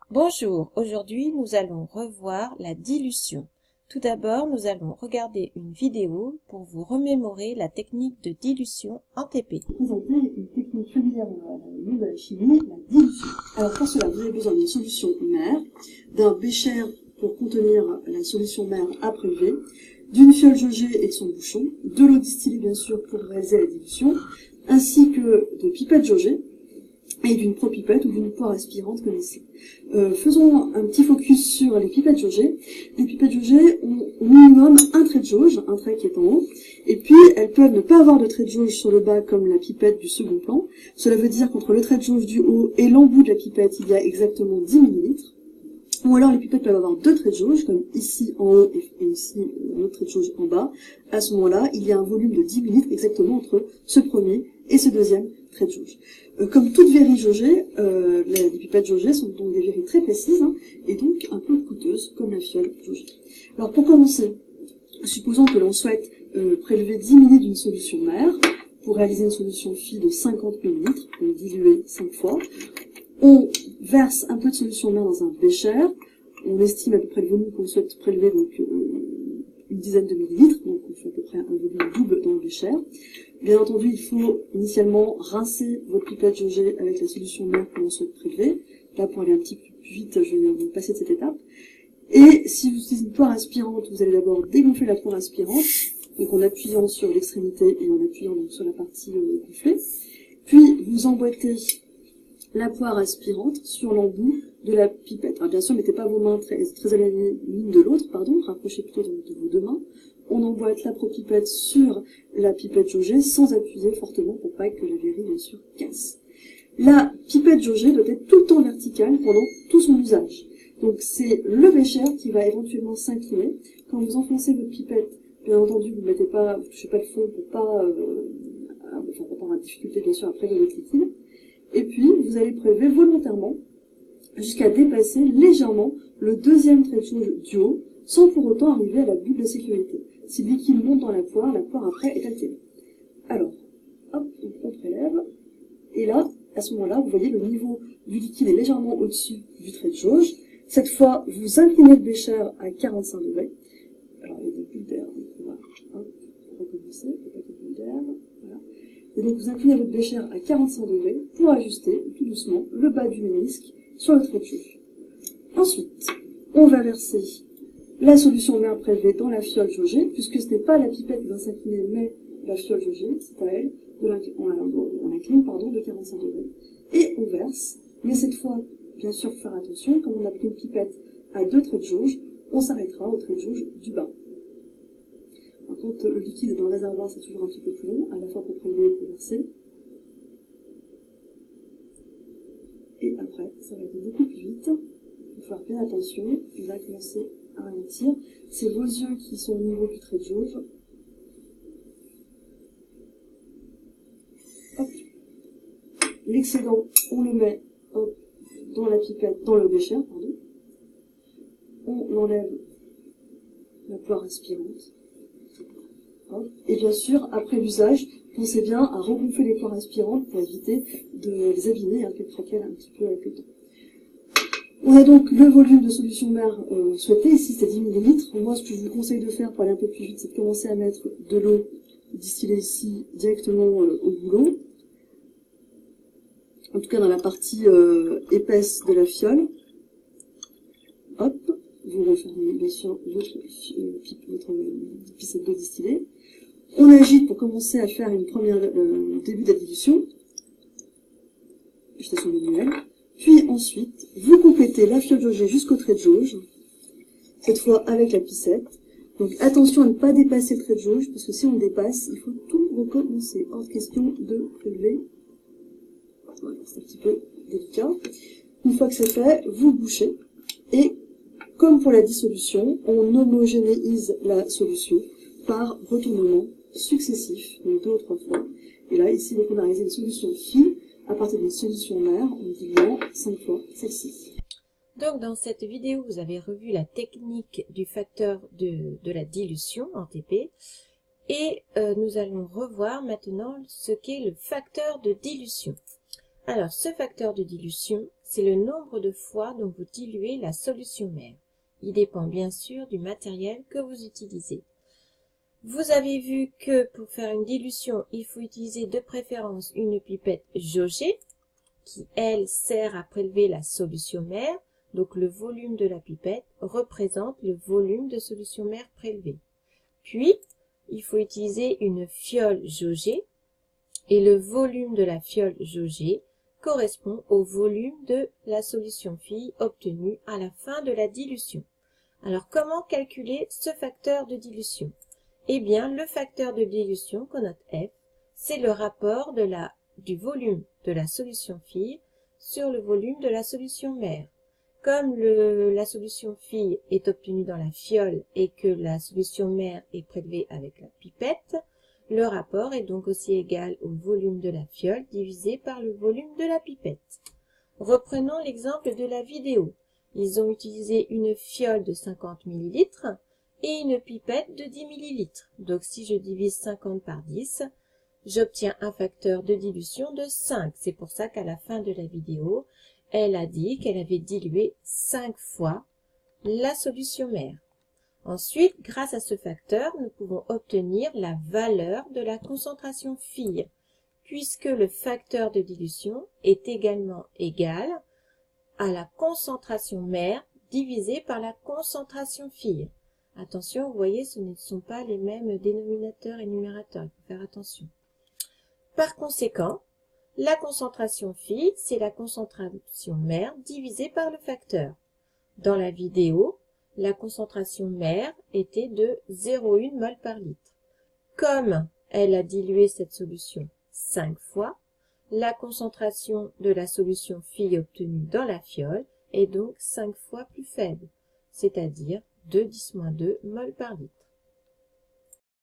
Bonjour, aujourd'hui nous allons revoir la dilution. Tout d'abord, nous allons regarder une vidéo pour vous remémorer la technique de dilution en TP. Présenter une technique familière dans le monde de la chimie, la dilution. Alors pour cela, vous avez besoin d'une solution mère, d'un bécher pour contenir la solution mère à prélever, d'une fiole jaugée et de son bouchon, de l'eau distillée bien sûr pour réaliser la dilution, ainsi que de pipettes jaugées, et d'une propipette ou d'une poire aspirante connaissée. Faisons un petit focus sur les pipettes jaugées. Les pipettes jaugées ont au minimum un trait de jauge, un trait qui est en haut, et puis elles peuvent ne pas avoir de trait de jauge sur le bas comme la pipette du second plan. Cela veut dire qu'entre le trait de jauge du haut et l'embout de la pipette, il y a exactement 10 ml. Ou alors les pipettes peuvent avoir deux traits de jauge, comme ici en haut et ici un autre trait de jauge en bas. À ce moment-là, il y a un volume de 10 ml exactement entre ce premier et ce deuxième trait de jauge. Comme toute verrie jaugée, les pipettes jaugées sont donc des verries très précises et donc un peu coûteuses, comme la fiole jaugée. Alors pour commencer, supposons que l'on souhaite prélever 10 ml d'une solution mère pour réaliser une solution phi de 50 ml, donc diluée 5 fois. On verse un peu de solution mère dans un bécher. On estime à peu près le volume qu'on souhaite prélever, donc une dizaine de millilitres, donc on fait à peu près un volume double dans le bécher. Bien entendu, il faut initialement rincer votre pipette jaugée avec la solution mère que l'on souhaite prélever. Là, pour aller un petit peu plus vite, je vais vous passer de cette étape. Et si vous utilisez une poire aspirante, vous allez d'abord dégonfler la poire aspirante, donc en appuyant sur l'extrémité et en appuyant donc sur la partie gonflée. Puis, vous emboîtez la poire aspirante sur l'embout de la pipette. Alors bien sûr, mettez pas vos mains très éloignées l'une de l'autre, rapprochez plutôt de vos deux mains. On emboîte la propipette sur la pipette jaugée sans appuyer fortement pour pas que la verrie, bien sûr, casse. La pipette jaugée doit être tout le temps verticale pendant tout son usage. Donc c'est le bécher qui va éventuellement s'incliner. Quand vous enfoncez votre pipette, bien entendu, vous touchez pas le fond pour pas avoir de difficulté, bien sûr, après votre liquide. Et puis, vous allez prélever volontairement jusqu'à dépasser légèrement le deuxième trait de jauge du haut, sans pour autant arriver à la bulle de sécurité. Si le liquide monte dans la poire après est altérée. Alors, hop, on prélève, et là, à ce moment-là, vous voyez le niveau du liquide est légèrement au-dessus du trait de jauge. Cette fois, vous inclinez le bécher à 45 degrés. Alors, il y a des bulles d'air, donc on va recommencer, il n'y a pas de bulles d'air, voilà. Et donc vous inclinez votre bécher à 45 degrés pour ajuster tout doucement le bas du ménisque sur le trait de jauge. Ensuite, on va verser la solution mère prélevée dans la fiole jaugée, puisque ce n'est pas la pipette qui va s'incliner, mais la fiole jaugée, c'est à elle, on incline de 45 degrés. Et on verse, mais cette fois, bien sûr, faire attention, comme on a pris une pipette à deux traits de jauge, on s'arrêtera au trait de jauge du bas. Quand le liquide est dans le réservoir, c'est toujours un petit peu plus long, à la fois pour prélever et pour verser. Et après, ça va être beaucoup plus vite. Il faut faire bien attention. Il va commencer à ralentir. C'est vos yeux qui sont au niveau du trait de jauge. L'excédent, on le met dans la pipette, dans le bécher, On enlève la poire aspirante. Et bien sûr, après l'usage, pensez bien à regonfler les poires aspirantes pour éviter de les abîmer, qu'elles craquellent un petit peu avec le temps. On a donc le volume de solution mère souhaité, ici c'est 10 ml. Moi, ce que je vous conseille de faire pour aller un peu plus vite, c'est de commencer à mettre de l'eau distillée ici directement au boulot. En tout cas dans la partie épaisse de la fiole. Hop, vous refermez bien sûr votre piscette d'eau distillée. On agite pour commencer à faire une première début de la dilution. Agitation manuelle. Puis ensuite, vous complétez la fiole jaugée jusqu'au trait de jauge. Cette fois avec la piscette. Donc attention à ne pas dépasser le trait de jauge, parce que si on dépasse, il faut tout recommencer. Hors de question de prélever. Voilà, c'est un petit peu délicat. Une fois que c'est fait, vous bouchez. Et comme pour la dissolution, on homogénéise la solution par retournement successif, donc 2 ou 3 fois. Et là, ici, on a réalisé une solution phi à partir d'une solution mère en diluant 5 fois celle-ci. Donc, dans cette vidéo, vous avez revu la technique du facteur de la dilution en TP. Et nous allons revoir maintenant ce qu'est le facteur de dilution. Alors, ce facteur de dilution, c'est le nombre de fois dont vous diluez la solution mère. Il dépend bien sûr du matériel que vous utilisez. Vous avez vu que pour faire une dilution, il faut utiliser de préférence une pipette jaugée qui, elle, sert à prélever la solution mère. Donc le volume de la pipette représente le volume de solution mère prélevée. Puis, il faut utiliser une fiole jaugée et le volume de la fiole jaugée correspond au volume de la solution fille obtenue à la fin de la dilution. Alors comment calculer ce facteur de dilution? Eh bien, le facteur de dilution qu'on note F, c'est le rapport du volume de la solution fille sur le volume de la solution mère. Comme la solution fille est obtenue dans la fiole et que la solution mère est prélevée avec la pipette, le rapport est donc aussi égal au volume de la fiole divisé par le volume de la pipette. Reprenons l'exemple de la vidéo. Ils ont utilisé une fiole de 50 ml et une pipette de 10 ml. Donc si je divise 50 par 10, j'obtiens un facteur de dilution de 5. C'est pour ça qu'à la fin de la vidéo, elle a dit qu'elle avait dilué 5 fois la solution mère. Ensuite, grâce à ce facteur, nous pouvons obtenir la valeur de la concentration fille, puisque le facteur de dilution est également égal à la concentration mère divisée par la concentration fille. Attention, vous voyez, ce ne sont pas les mêmes dénominateurs et numérateurs, il faut faire attention. Par conséquent, la concentration fille, c'est la concentration mère divisée par le facteur. Dans la vidéo, la concentration mère était de 0,1 mol par litre. Comme elle a dilué cette solution 5 fois, la concentration de la solution fille obtenue dans la fiole est donc 5 fois plus faible, c'est-à-dire 2 10-2 mol par litre.